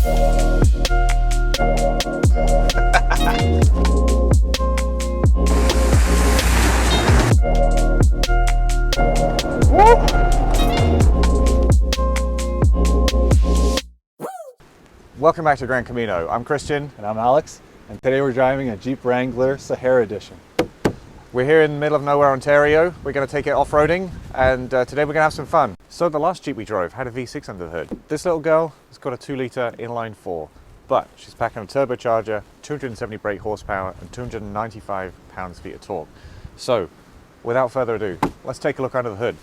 Welcome back to Gran Camino. I'm Christian. And I'm Alex, and today we're driving a Jeep Wrangler Sahara edition. We're here in the middle of nowhere, Ontario. We're going to take it off-roading, and today we're going to have some fun. So the last Jeep we drove had a V6 under the hood. This little girl has got a 2-litre inline 4, but she's packing a turbocharger, 270 brake horsepower, and 295 pounds-feet of torque. So, without further ado, let's take a look under the hood.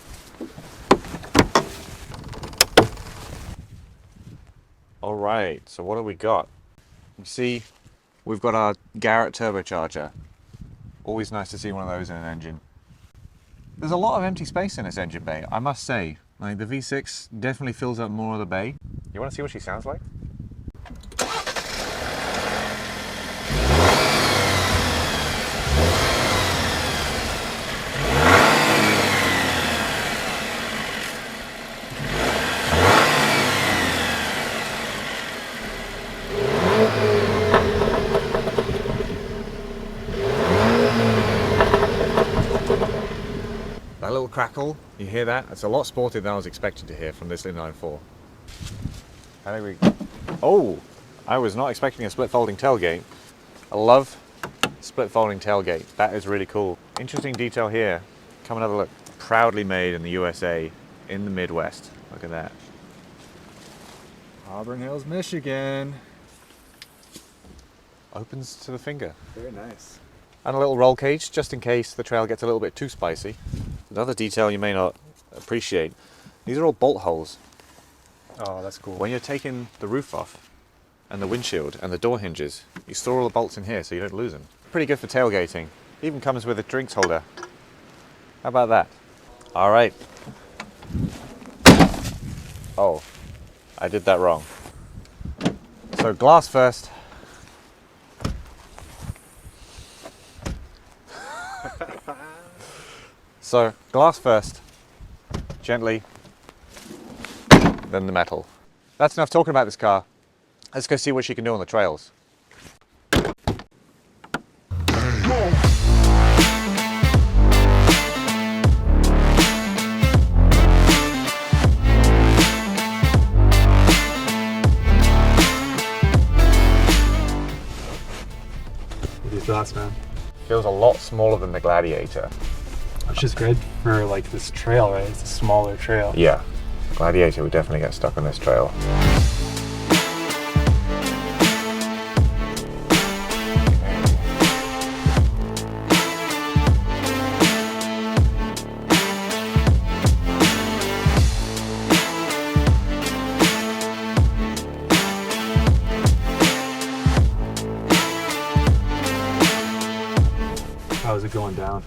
All right, so what have we got? You see, we've got our Garrett turbocharger. Always nice to see one of those in an engine. There's a lot of empty space in this engine bay, I must say. Like, the V6 definitely fills up more of the bay. You want to see what she sounds like? That little crackle, you hear that? It's a lot sportier than I was expecting to hear from this inline 4. I think we... Oh! I was not expecting a split folding tailgate. I love split folding tailgate. That is really cool. Interesting detail here. Come and have a look. Proudly made in the USA, in the Midwest. Look at that. Auburn Hills, Michigan. Opens to the finger. Very nice. And a little roll cage, just in case the trail gets a little bit too spicy. Another detail you may not appreciate, these are all bolt holes. Oh, that's cool. When you're taking the roof off, and the windshield, and the door hinges, you store all the bolts in here so you don't lose them. Pretty good for tailgating. Even comes with a drinks holder. How about that? All right. Oh, I did that wrong. So glass first. So, glass first, gently, then the metal. That's enough talking about this car. Let's go see what she can do on the trails. What are your thoughts, man? Feels a lot smaller than the Gladiator. Which is great for like this trail, right? It's a smaller trail. Yeah, Gladiator would definitely get stuck on this trail. How's it going down?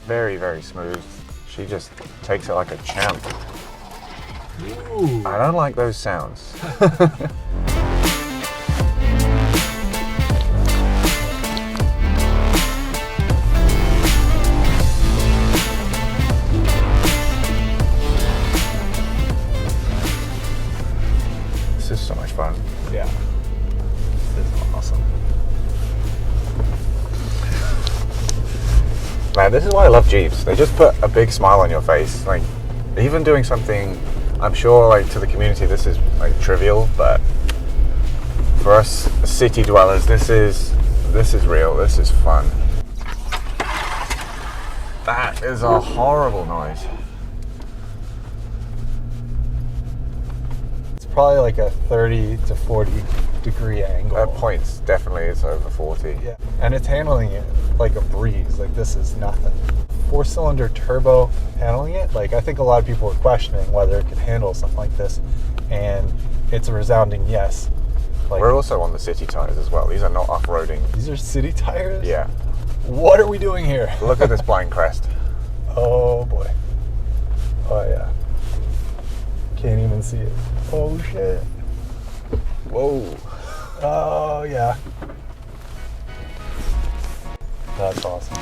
Very, very smooth. She just takes it like a champ. Ooh. I don't like those sounds. This is so much fun. Yeah. This is awesome. Man, this is why I love Jeeps. They just put a big smile on your face. Like, even doing something, I'm sure, like, to the community, this is like trivial, but for us city dwellers, this is real. This is fun. That is a horrible noise. It's probably like a 30 to 40 degree angle. At points, definitely, it's over 40. Yeah, and it's handling it like a breeze. Like, this is nothing. 4-cylinder turbo handling it. Like, I think a lot of people are questioning whether it could handle something like this, and it's a resounding yes. Like, we're also on the city tires as well. These are not off-roading. These are city tires? Yeah. What are we doing here? Look at this blind crest. Oh boy. Oh yeah. Can't even see it. Oh shit. Whoa. Oh yeah. That's awesome.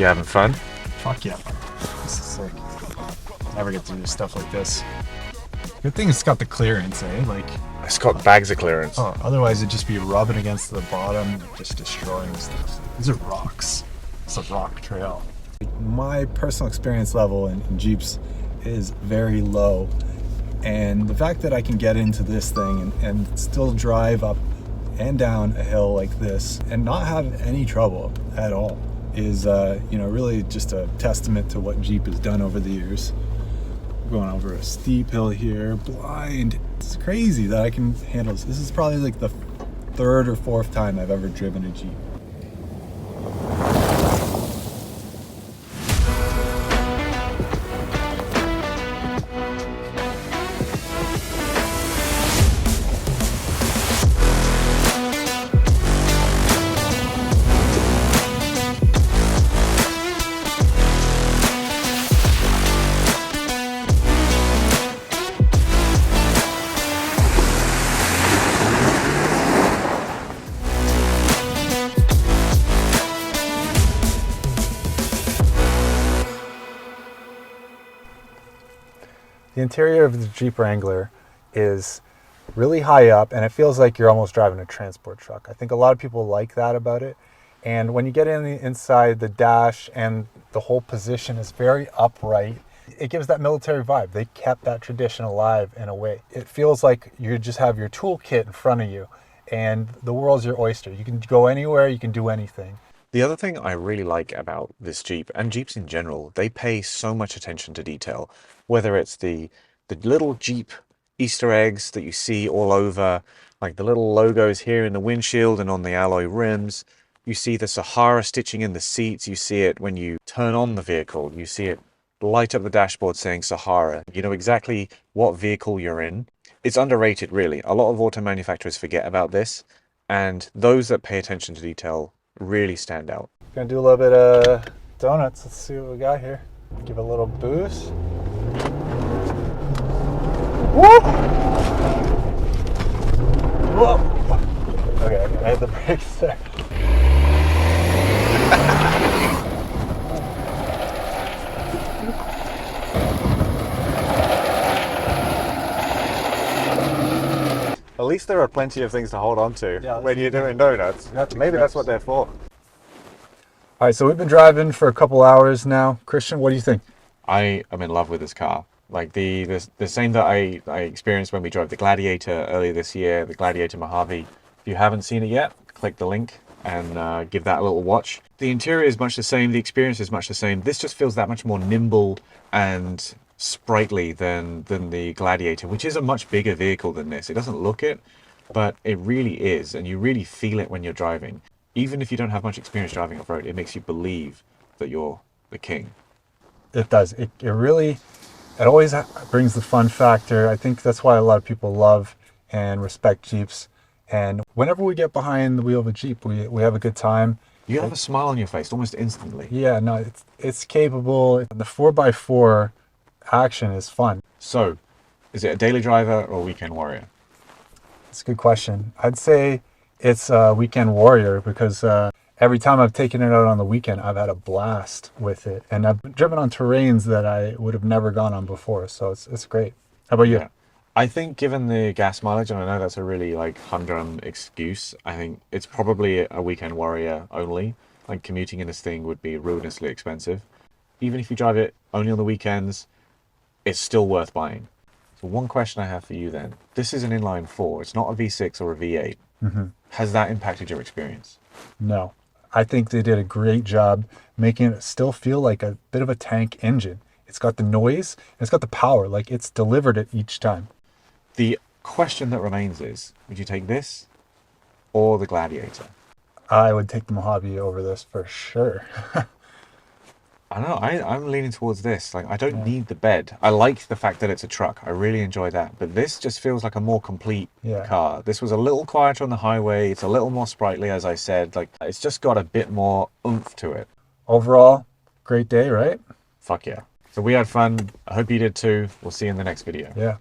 You having fun? Fuck yeah. This is sick. Never get to do stuff like this. Good thing it's got the clearance, eh? Like, It's got bags of clearance. oh, otherwise it'd just be rubbing against the bottom, just destroying stuff. These are rocks. It's a rock trail. My personal experience level in Jeeps is very low. And the fact that I can get into this thing and still drive up and down a hill like this and not have any trouble at all is, really just a testament to what Jeep has done over the years. Going over a steep hill here, blind. It's crazy that I can handle this. This is probably like the third or fourth time I've ever driven a Jeep. The interior of the Jeep Wrangler is really high up and it feels like you're almost driving a transport truck. I think a lot of people like that about it. And when you get inside, the dash and the whole position is very upright. It gives that military vibe. They kept that tradition alive in a way. It feels like you just have your toolkit in front of you and the world's your oyster. You can go anywhere, you can do anything. The other thing I really like about this Jeep, and Jeeps in general, they pay so much attention to detail. Whether it's the little Jeep Easter eggs that you see all over, like the little logos here in the windshield and on the alloy rims. You see the Sahara stitching in the seats. You see it when you turn on the vehicle. You see it light up the dashboard saying Sahara. You know exactly what vehicle you're in. It's underrated, really. A lot of auto manufacturers forget about this, and those that pay attention to detail really stand out. Gonna do a little bit of donuts. Let's see what we got here. Give it a little boost. Woo! Whoa! Okay, I hit the brakes there. At least there are plenty of things to hold on to when you're doing donuts. Maybe that's what they're for. All right, so we've been driving for a couple hours now. Christian, what do you think? I am in love with this car. Like the same that I experienced when we drove the Gladiator earlier this year, the Gladiator Mojave. If you haven't seen it yet, click the link and give that a little watch. The interior is much the same. The experience is much the same. This just feels that much more nimble and sprightly than the Gladiator, which is a much bigger vehicle than this. It doesn't look it, but it really is, and you really feel it when you're driving. Even if you don't have much experience driving off-road, it makes you believe that you're the king. It does. It really, it always brings the fun factor. I think that's why a lot of people love and respect Jeeps. And whenever we get behind the wheel of a Jeep, we have a good time. You have a smile on your face almost instantly. Yeah, no, it's capable. The 4x4 action is fun. So, is it a daily driver or a weekend warrior? It's a good question. I'd say it's a weekend warrior because every time I've taken it out on the weekend, I've had a blast with it. And I've driven on terrains that I would have never gone on before. So it's great. How about you? Yeah. I think given the gas mileage, and I know that's a really humdrum excuse, I think it's probably a weekend warrior only. Like commuting in this thing would be ruinously expensive. Even if you drive it only on the weekends, it's still worth buying. So one question I have for you then. This is an inline 4. It's not a V6 or a V8. Mm-hmm. Has that impacted your experience? No. I think they did a great job making it still feel like a bit of a tank engine. It's got the noise, and it's got the power, like it's delivered it each time. The question that remains is, would you take this or the Gladiator? I would take the Mojave over this for sure. I know, I'm leaning towards this. Like, I don't need the bed. I like the fact that it's a truck. I really enjoy that. But this just feels like a more complete car. This was a little quieter on the highway. It's a little more sprightly, as I said. Like, it's just got a bit more oomph to it. Overall, great day, right? Fuck yeah. So we had fun. I hope you did too. We'll see you in the next video. Yeah.